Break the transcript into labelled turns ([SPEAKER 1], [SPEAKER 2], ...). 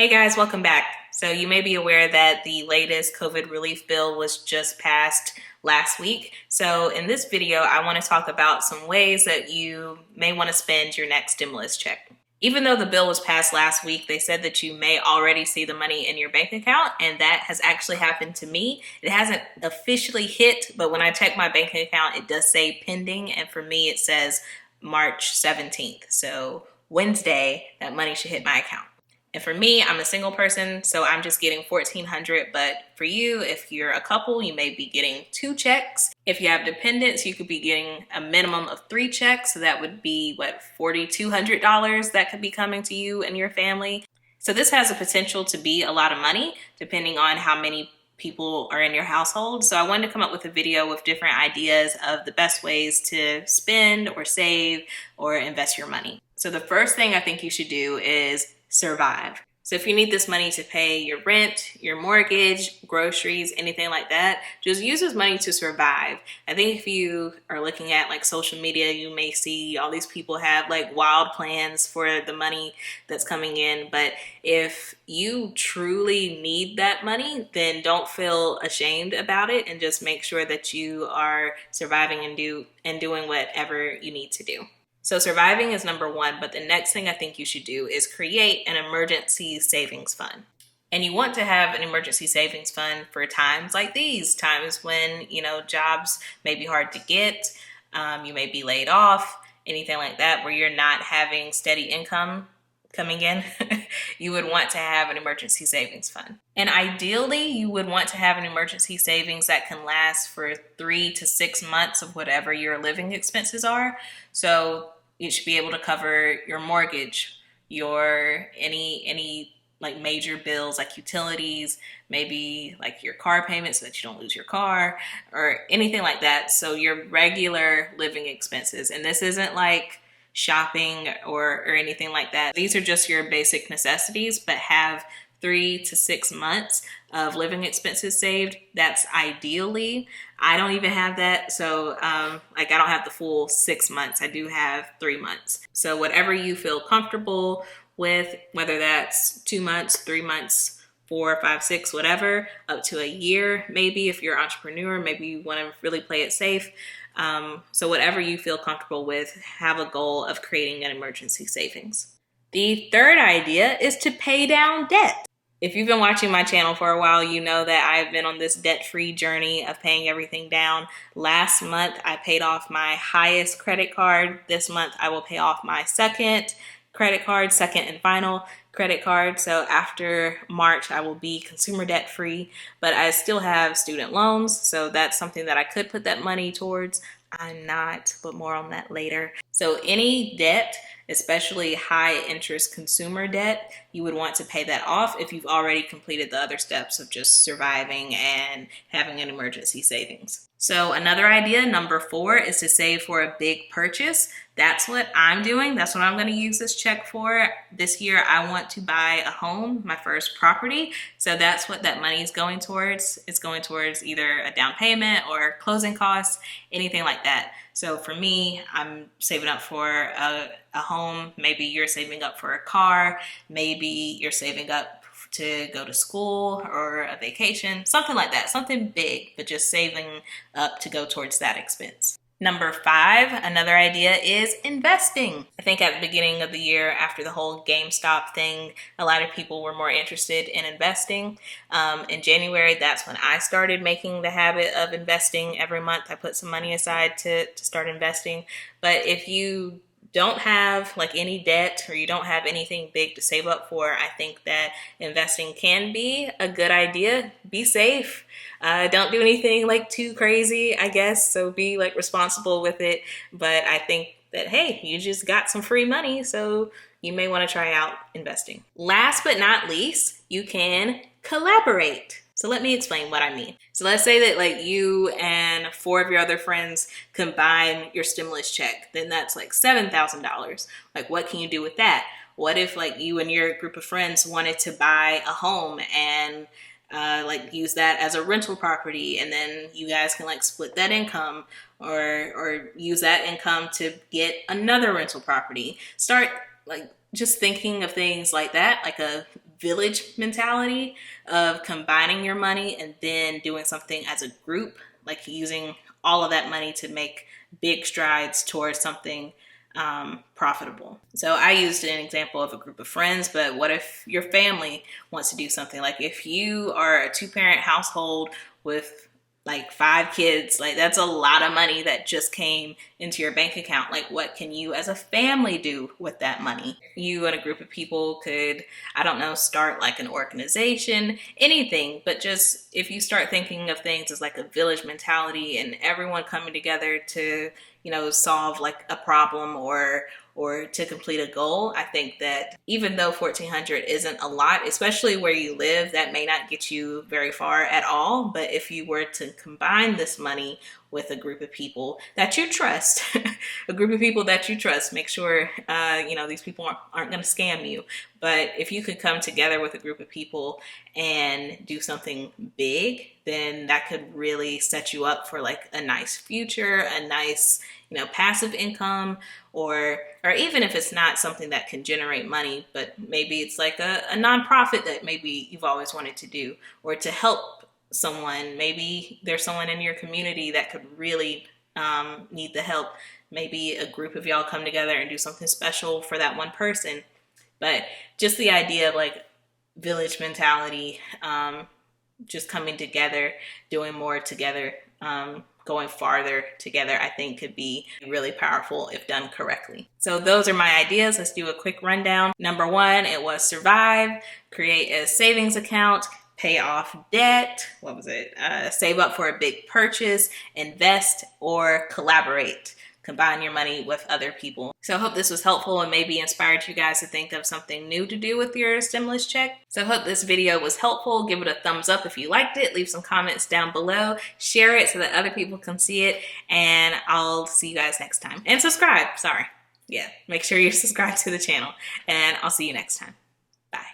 [SPEAKER 1] Hey guys, welcome back. So you may be aware that the latest COVID relief bill was just passed last week. So in this video, I want to talk about some ways that you may want to spend your next stimulus check. Even though the bill was passed last week, they said that you may already see the money in your bank account, and that has actually happened to me. It hasn't officially hit, but when I check my bank account, it does say pending, and for me, it says March 17th. So Wednesday, that money should hit my account. And for me, I'm a single person, so I'm just getting $1,400. But for you, if you're a couple, you may be getting 2 checks. If you have dependents, you could be getting a minimum of 3 checks. So that would be $4,200 that could be coming to you and your family. So this has the potential to be a lot of money, depending on how many people are in your household. So I wanted to come up with a video with different ideas of the best ways to spend or save or invest your money. So the first thing I think you should do is survive. So if you need this money to pay your rent, your mortgage, groceries, anything like that, just use this money to survive. I think if you are looking at like social media, you may see all these people have like wild plans for the money that's coming in. But if you truly need that money, then don't feel ashamed about it and just make sure that you are surviving and doing whatever you need to do. So surviving is number one, but the next thing I think you should do is create an emergency savings fund. And you want to have an emergency savings fund for times like these, times when, jobs may be hard to get, you may be laid off, anything like that, where you're not having steady income coming in. You would want to have an emergency savings fund. And ideally, you would want to have an emergency savings that can last for 3 to 6 months of whatever your living expenses are. So you should be able to cover your mortgage, your any like major bills like utilities, maybe like your car payment so that you don't lose your car or anything like that. So your regular living expenses. And this isn't like shopping or anything like that. These are just your basic necessities, but have 3 to 6 months of living expenses saved. That's ideally. I don't even have that. So I don't have the full 6 months. I do have 3 months. So whatever you feel comfortable with, whether that's 2 months, 3 months, 4, 5, 6, whatever, up to a year, maybe if you're an entrepreneur, maybe you want to really play it safe. So whatever you feel comfortable with, have a goal of creating an emergency savings. The third idea is to pay down debt. If you've been watching my channel for a while, you know that I've been on this debt-free journey of paying everything down. Last month, I paid off my highest credit card. This month, I will pay off my second credit card, second and final credit card. So after March, I will be consumer debt free, but I still have student loans. So that's something that I could put that money towards. I'm not, but more on that later. So any debt, especially high interest consumer debt, you would want to pay that off if you've already completed the other steps of just surviving and having an emergency savings. So another idea, number 4, is to save for a big purchase. That's what I'm doing. That's what I'm going to use this check for. This year, I want to buy a home, my first property. So that's what that money is going towards. It's going towards either a down payment or closing costs, anything like that. So for me, I'm saving up for a home. Maybe you're saving up for a car. Maybe you're saving up to go to school or a vacation, something like that, something big, but just saving up to go towards that expense. Number 5, another idea is investing. I think at the beginning of the year, after the whole GameStop thing, a lot of people were more interested in investing. In January, that's when I started making the habit of investing. Every month, I put some money aside to start investing. But if you don't have like any debt or you don't have anything big to save up for, I think that investing can be a good idea. Be safe. Don't do anything like too crazy, I guess. So be like responsible with it. But I think that, hey, you just got some free money, so you may want to try out investing. Last but not least, you can collaborate. So let me explain what I mean. So let's say that like you and 4 of your other friends combine your stimulus check, then that's like $7,000. Like what can you do with that? What if like you and your group of friends wanted to buy a home and like use that as a rental property, and then you guys can like split that income or use that income to get another rental property. Start like just thinking of things like that, like a village mentality of combining your money and then doing something as a group, like using all of that money to make big strides towards something profitable. So I used an example of a group of friends, but what if your family wants to do something? Like if you are a 2-parent household with like 5 kids, like that's a lot of money that just came into your bank account. Like what can you as a family do with that money? You and a group of people could, I don't know, start like an organization, anything, but just if you start thinking of things as like a village mentality and everyone coming together to, solve like a problem or to complete a goal, I think that even though $1,400 isn't a lot, especially where you live, that may not get you very far at all. But if you were to combine this money with a group of people that you trust, a group of people that you trust, make sure, these people aren't going to scam you. But if you could come together with a group of people and do something big, then that could really set you up for like a nice future, a nice, passive income, or even if it's not something that can generate money, but maybe it's like a nonprofit that maybe you've always wanted to do, or to help someone. Maybe there's someone in your community that could really need the help. Maybe a group of y'all come together and do something special for that one person. But just the idea of like village mentality, just coming together, doing more together, going farther together, I think could be really powerful if done correctly. So those are my ideas. Let's do a quick rundown. Number 1, it was survive, create a savings account, pay off debt. What was it? Save up for a big purchase, invest, or collaborate. Combine your money with other people. So I hope this was helpful and maybe inspired you guys to think of something new to do with your stimulus check. So I hope this video was helpful. Give it a thumbs up if you liked it. Leave some comments down below. Share it so that other people can see it. And I'll see you guys next time. And subscribe. Sorry. Yeah, make sure you subscribe to the channel. And I'll see you next time. Bye.